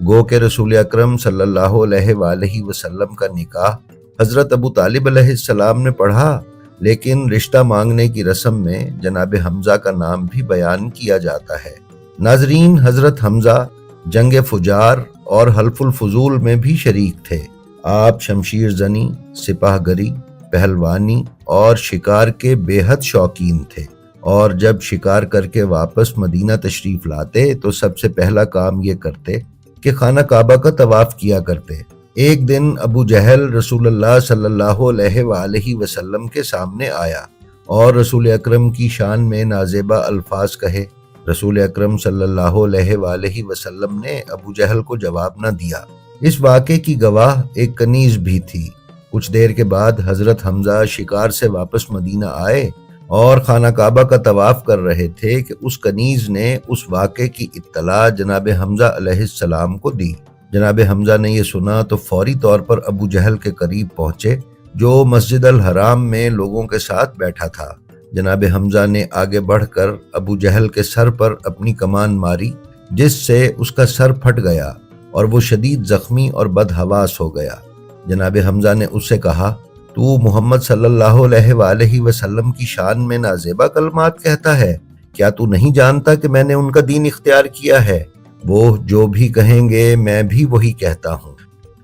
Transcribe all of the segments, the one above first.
گو کہ رسول اکرم صلی اللہ علیہ وآلہ وسلم کا نکاح حضرت ابو طالب علیہ السلام نے پڑھا، لیکن رشتہ مانگنے کی رسم میں جناب حمزہ کا نام بھی بیان کیا جاتا ہے۔ ناظرین، حضرت حمزہ جنگ فجار اور حلف الفضول میں بھی شریک تھے۔ آپ شمشیر زنی، سپاہ گری، پہلوانی اور شکار کے بے حد شوقین تھے، اور جب شکار کر کے واپس مدینہ تشریف لاتے تو سب سے پہلا کام یہ کرتے کہ خانہ کعبہ کا طواف کیا کرتے۔ ایک دن ابو جہل رسول اللہ صلی اللہ علیہ وآلہ وسلم کے سامنے آیا اور رسول اکرم کی شان میں نازیبہ الفاظ کہے۔ رسول اکرم صلی اللہ علیہ وآلہ وسلم نے ابو جہل کو جواب نہ دیا۔ اس واقعے کی گواہ ایک کنیز بھی تھی۔ کچھ دیر کے بعد حضرت حمزہ شکار سے واپس مدینہ آئے اور خانہ کعبہ کا طواف کر رہے تھے کہ اس کنیز نے اس واقعے کی اطلاع جناب حمزہ علیہ السلام کو دی۔ جناب حمزہ نے یہ سنا تو فوری طور پر ابو جہل کے قریب پہنچے، جو مسجد الحرام میں لوگوں کے ساتھ بیٹھا تھا۔ جناب حمزہ نے آگے بڑھ کر ابو جہل کے سر پر اپنی کمان ماری، جس سے اس کا سر پھٹ گیا اور وہ شدید زخمی اور بدحواس ہو گیا۔ جناب حمزہ نے اس سے کہا، تو محمد صلی اللہ علیہ وآلہ وسلم کی شان میں نازیبہ کلمات کہتا ہے؟ کیا تو نہیں جانتا کہ میں نے ان کا دین اختیار کیا ہے؟ وہ جو بھی کہیں گے میں بھی وہی کہتا ہوں۔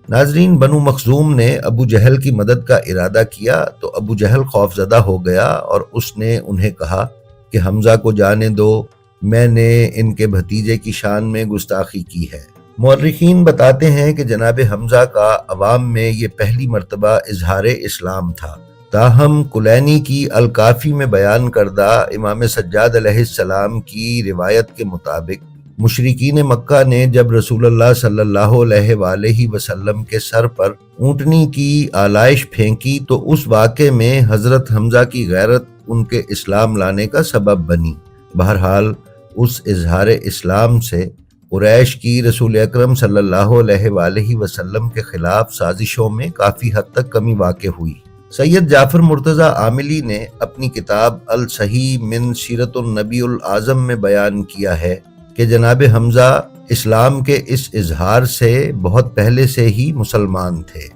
ناظرین، بنو مخزوم نے ابو جہل کی مدد کا ارادہ کیا تو ابو جہل خوفزدہ ہو گیا اور اس نے انہیں کہا کہ حمزہ کو جانے دو، میں نے ان کے بھتیجے کی شان میں گستاخی کی ہے۔ مورخین بتاتے ہیں کہ جناب حمزہ کا عوام میں یہ پہلی مرتبہ اظہار اسلام تھا۔ تاہم کلینی کی الکافی میں بیان کردہ امام سجاد علیہ السلام کی روایت کے مطابق مشرکین مکہ نے جب رسول اللہ صلی اللہ علیہ وآلہ وسلم کے سر پر اونٹنی کی آلائش پھینکی تو اس واقعے میں حضرت حمزہ کی غیرت ان کے اسلام لانے کا سبب بنی۔ بہرحال اس اظہار اسلام سے قریش کی رسول اکرم صلی اللہ علیہ وآلہ وسلم کے خلاف سازشوں میں کافی حد تک کمی واقع ہوئی۔ سید جعفر مرتضیٰ عاملی نے اپنی کتاب الصحیح من سیرت النبی الاعظم میں بیان کیا ہے کہ جناب حمزہ اسلام کے اس اظہار سے بہت پہلے سے ہی مسلمان تھے۔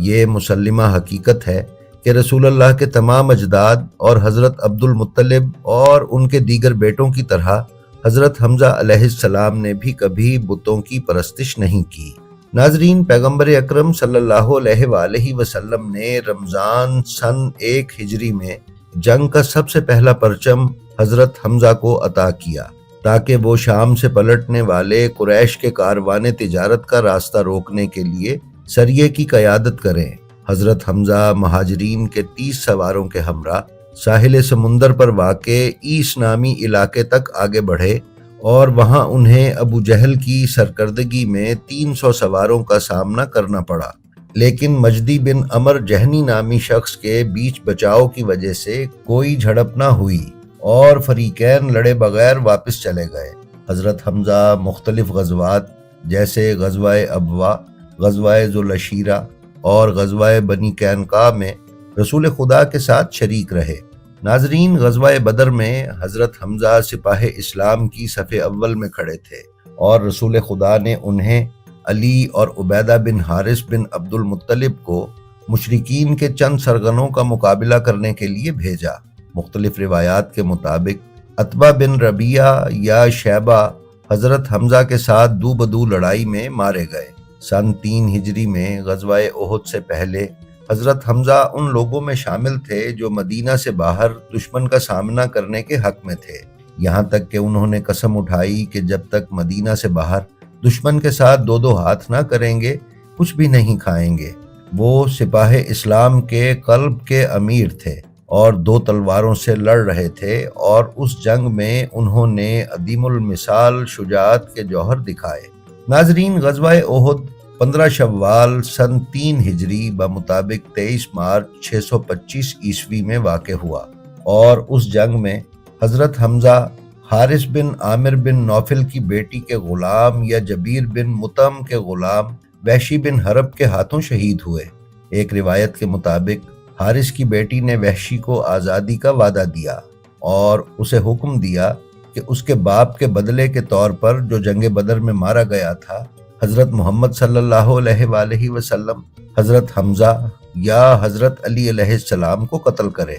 یہ مسلمہ حقیقت ہے کہ رسول اللہ کے تمام اجداد اور حضرت عبد المطلب اور ان کے دیگر بیٹوں کی طرح حضرت حمزہ علیہ السلام نے بھی کبھی بتوں کی پرستش نہیں کی۔ ناظرین، پیغمبر اکرم صلی اللہ علیہ وآلہ وسلم نے رمضان سن 1 ہجری میں جنگ کا سب سے پہلا پرچم حضرت حمزہ کو عطا کیا تاکہ وہ شام سے پلٹنے والے قریش کے کاروان تجارت کا راستہ روکنے کے لیے سریے کی قیادت کریں۔ حضرت حمزہ مہاجرین کے 30 سواروں کے ہمراہ ساحل سمندر پر واقع ایس نامی علاقے تک آگے بڑھے اور وہاں انہیں ابو جہل کی سرکردگی میں 300 سواروں کا سامنا کرنا پڑا، لیکن مجدی بن عمر جہنی نامی شخص کے بیچ بچاؤ کی وجہ سے کوئی جھڑپ نہ ہوئی اور فریقین لڑے بغیر واپس چلے گئے۔ حضرت حمزہ مختلف غزوات جیسے غزوہ ابوا، غزوہ ذوالعشیرہ اور غزوہ بنی قینقاع میں رسول خدا کے ساتھ شریک رہے۔ ناظرین، غزوہ بدر میں حضرت حمزہ سپاہ اسلام کی صف اول میں کھڑے تھے اور رسول خدا نے انہیں علی اور عبیدہ بن حارث بن عبد المطلب کو مشرکین کے چند سرغنوں کا مقابلہ کرنے کے لیے بھیجا۔ مختلف روایات کے مطابق عتبہ بن ربیعہ یا شیبہ حضرت حمزہ کے ساتھ دو بدو لڑائی میں مارے گئے۔ سن 3 ہجری میں غزوہ احد سے پہلے حضرت حمزہ ان لوگوں میں شامل تھے جو مدینہ سے باہر دشمن کا سامنا کرنے کے حق میں تھے، یہاں تک کہ انہوں نے قسم اٹھائی کہ جب تک مدینہ سے باہر دشمن کے ساتھ 2 ہاتھ نہ کریں گے کچھ بھی نہیں کھائیں گے۔ وہ سپاہ اسلام کے قلب کے امیر تھے اور 2 تلواروں سے لڑ رہے تھے اور اس جنگ میں انہوں نے عدیم المثال شجاعت کے جوہر دکھائے۔ ناظرین، غزوہ احد 15 شوال سن 3 ہجری بمطابق 23 مارچ 625 عیسوی میں واقع ہوا اور اس جنگ میں حضرت حمزہ حارث بن عامر بن نوفل کی بیٹی کے غلام یا جبیر بن مطعم کے غلام وحشی بن حرب کے ہاتھوں شہید ہوئے۔ ایک روایت کے مطابق حارث کی بیٹی نے وحشی کو آزادی کا وعدہ دیا اور اسے حکم دیا کہ اس کے باپ کے بدلے کے طور پر جو جنگ بدر میں مارا گیا تھا حضرت محمد صلی اللہ علیہ وآلہ وسلم حضرت حمزہ یا حضرت علی علیہ السلام کو قتل کرے۔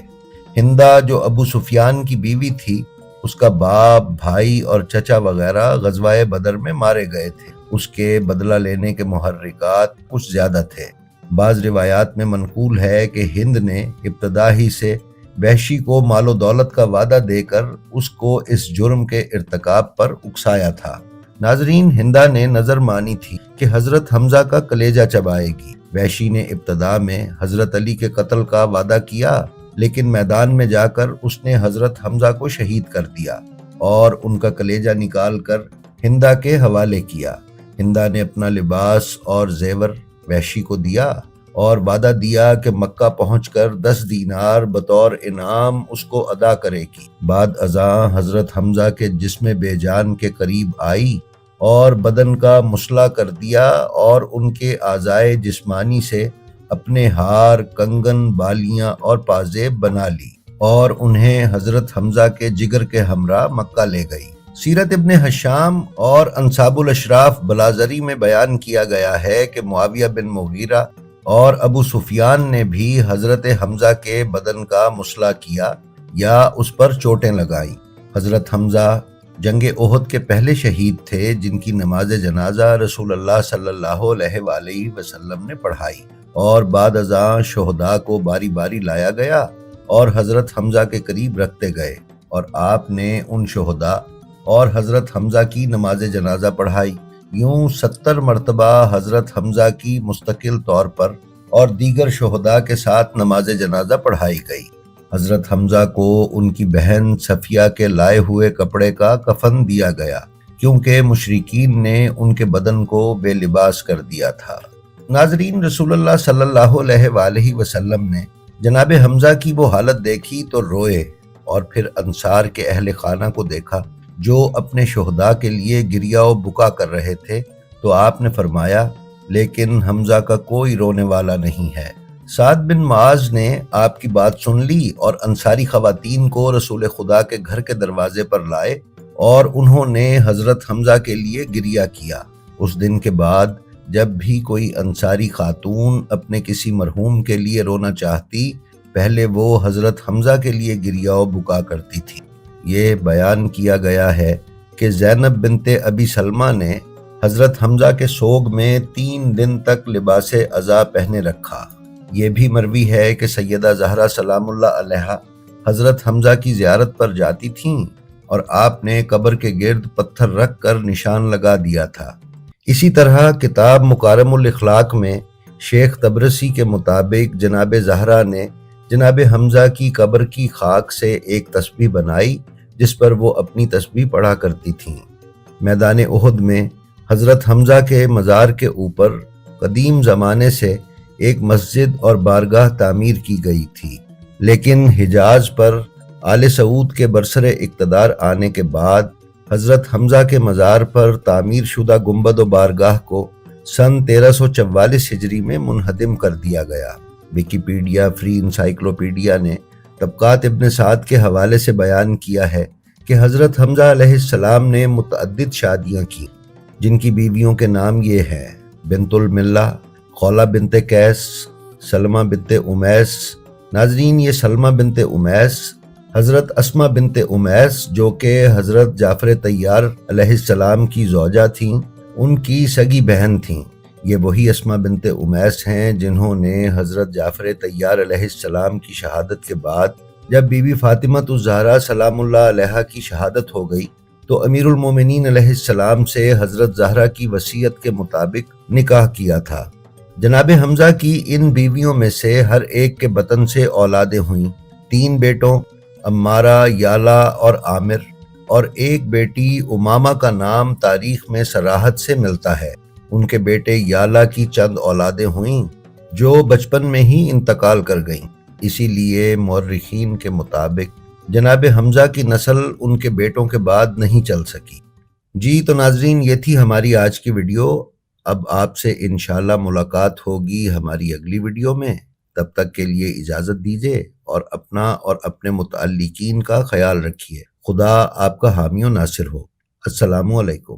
ہندا جو ابو سفیان کی بیوی تھی، اس کا باپ، بھائی اور چچا وغیرہ غزوہ بدر میں مارے گئے تھے۔ اس کے بدلہ لینے کے محرکات کچھ زیادہ تھے۔ بعض روایات میں منقول ہے کہ ہند نے ابتدا ہی سے وحشی کو مال و دولت کا وعدہ دے کر اس کو اس جرم کے ارتکاب پر اکسایا تھا۔ ناظرین، ہندا نے نظر مانی تھی کہ حضرت حمزہ کا کلیجہ چبائے گی۔ وحشی نے ابتدا میں حضرت علی کے قتل کا وعدہ کیا، لیکن میدان میں جا کر اس نے حضرت حمزہ کو شہید کر دیا اور ان کا کلیجہ نکال کر ہندا کے حوالے کیا۔ ہندا نے اپنا لباس اور زیور وحشی کو دیا اور وعدہ دیا کہ مکہ پہنچ کر 10 دینار بطور انعام اس کو ادا کرے گی۔ بعد ازاں حضرت حمزہ کے جسم بے جان کے قریب آئی اور بدن کا مسلح کر دیا اور ان کے اعضائے جسمانی سے اپنے ہار، کنگن، بالیاں اور پازیب بنا لی اور انہیں حضرت حمزہ کے جگر کے ہمراہ مکہ لے گئی۔ سیرت ابن ہشام اور انساب الاشراف بلازری میں بیان کیا گیا ہے کہ معاویہ بن مغیرہ اور ابو سفیان نے بھی حضرت حمزہ کے بدن کا مسلح کیا یا اس پر چوٹیں لگائیں۔ حضرت حمزہ جنگ احد کے پہلے شہید تھے جن کی نماز جنازہ رسول اللہ صلی اللہ علیہ وآلہ وسلم نے پڑھائی، اور بعد ازاں شہداء کو باری باری لایا گیا اور حضرت حمزہ کے قریب رکھتے گئے، اور آپ نے ان شہداء اور حضرت حمزہ کی نماز جنازہ پڑھائی۔ یوں 70 مرتبہ حضرت حمزہ کی مستقل طور پر اور دیگر شہداء کے ساتھ نماز جنازہ پڑھائی گئی۔ حضرت حمزہ کو ان کی بہن صفیہ کے لائے ہوئے کپڑے کا کفن دیا گیا، کیونکہ مشرکین نے ان کے بدن کو بے لباس کر دیا تھا۔ ناظرین، رسول اللہ صلی اللہ علیہ وآلہ وسلم نے جناب حمزہ کی وہ حالت دیکھی تو روئے، اور پھر انصار کے اہل خانہ کو دیکھا جو اپنے شہداء کے لیے گریہ و بکا کر رہے تھے، تو آپ نے فرمایا، لیکن حمزہ کا کوئی رونے والا نہیں ہے۔ سعد بن معاذ نے آپ کی بات سن لی اور انصاری خواتین کو رسول خدا کے گھر کے دروازے پر لائے اور انہوں نے حضرت حمزہ کے لیے گریہ کیا۔ اس دن کے بعد جب بھی کوئی انصاری خاتون اپنے کسی مرحوم کے لیے رونا چاہتی، پہلے وہ حضرت حمزہ کے لیے گریہ و بکا کرتی تھی۔ یہ بیان کیا گیا ہے کہ زینب بنت ابی سلمہ نے حضرت حمزہ کے سوگ میں 3 دن تک لباس عزا پہنے رکھا۔ یہ بھی مروی ہے کہ سیدہ زہرا سلام اللہ علیہا حضرت حمزہ کی زیارت پر جاتی تھیں اور آپ نے قبر کے گرد پتھر رکھ کر نشان لگا دیا تھا۔ اسی طرح کتاب مکارم الاخلاق میں شیخ تبرسی کے مطابق جناب زہرا نے جناب حمزہ کی قبر کی خاک سے ایک تسبیح بنائی جس پر وہ اپنی تسبیح پڑھا کرتی تھیں۔ میدان احد میں حضرت حمزہ کے مزار کے اوپر قدیم زمانے سے ایک مسجد اور بارگاہ تعمیر کی گئی تھی، لیکن حجاز پر آل سعود کے برسر اقتدار آنے کے بعد حضرت حمزہ کے مزار پر تعمیر شدہ گنبد و بارگاہ کو سن 1344 ہجری میں منہدم کر دیا گیا۔ ویکیپیڈیا فری انسائکلوپیڈیا نے طبقات ابن سعد کے حوالے سے بیان کیا ہے کہ حضرت حمزہ علیہ السلام نے متعدد شادیاں کی، جن کی بیویوں کے نام یہ ہیں: بنت الملہ، خولہ بنت قیس، سلمہ بنت امیس۔ ناظرین، یہ سلمہ بنت امیس حضرت اسمہ بنت امیس جو کہ حضرت جعفر طیار علیہ السلام کی زوجہ تھیں، ان کی سگی بہن تھیں۔ یہ وہی اسمہ بنت امیس ہیں جنہوں نے حضرت جعفر طیار علیہ السلام کی شہادت کے بعد جب بی بی فاطمہ الزہرا سلام اللہ علیہا کی شہادت ہو گئی تو امیر المومنین علیہ السلام سے حضرت زہرا کی وصیت کے مطابق نکاح کیا تھا۔ جناب حمزہ کی ان بیویوں میں سے ہر ایک کے بطن سے اولادیں ہوئیں: 3 بیٹوں عمارہ، یالا اور عامر، اور ایک بیٹی امامہ کا نام تاریخ میں صراحت سے ملتا ہے۔ ان کے بیٹے یالا کی چند اولادیں ہوئیں جو بچپن میں ہی انتقال کر گئیں، اسی لیے مورخین کے مطابق جناب حمزہ کی نسل ان کے بیٹوں کے بعد نہیں چل سکی۔ جی تو ناظرین، یہ تھی ہماری آج کی ویڈیو۔ اب آپ سے انشاءاللہ ملاقات ہوگی ہماری اگلی ویڈیو میں۔ تب تک کے لیے اجازت دیجیے اور اپنا اور اپنے متعلقین کا خیال رکھیے۔ خدا آپ کا حامی و ناصر ہو۔ السلام علیکم۔